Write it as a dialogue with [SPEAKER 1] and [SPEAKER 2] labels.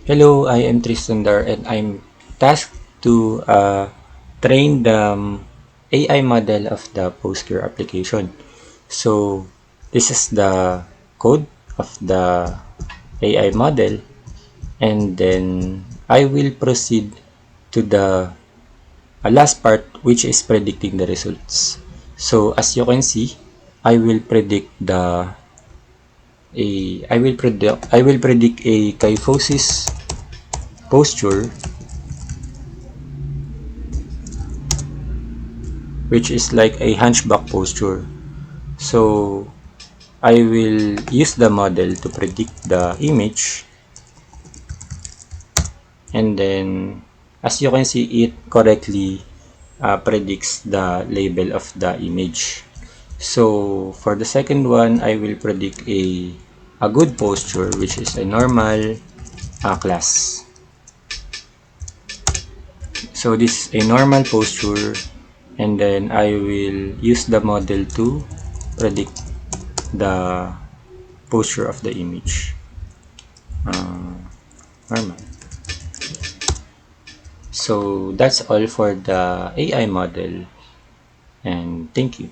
[SPEAKER 1] Hello, I am Tristan Dar and I'm tasked to train the AI model of the PostGre application. So this is the code of the AI model, and then I will proceed to the last part, which is predicting the results. So as you can see, I will predict I will predict a kyphosis posture, which is like a hunchback posture. So I will use the model to predict the image, and then as you can see, it correctly predicts the label of the image. So for the second one, I will predict a good posture, which is a normal class. So this is a normal posture, and then I will use the model to predict the posture of the image. Normal. So that's all for the AI model, and thank you.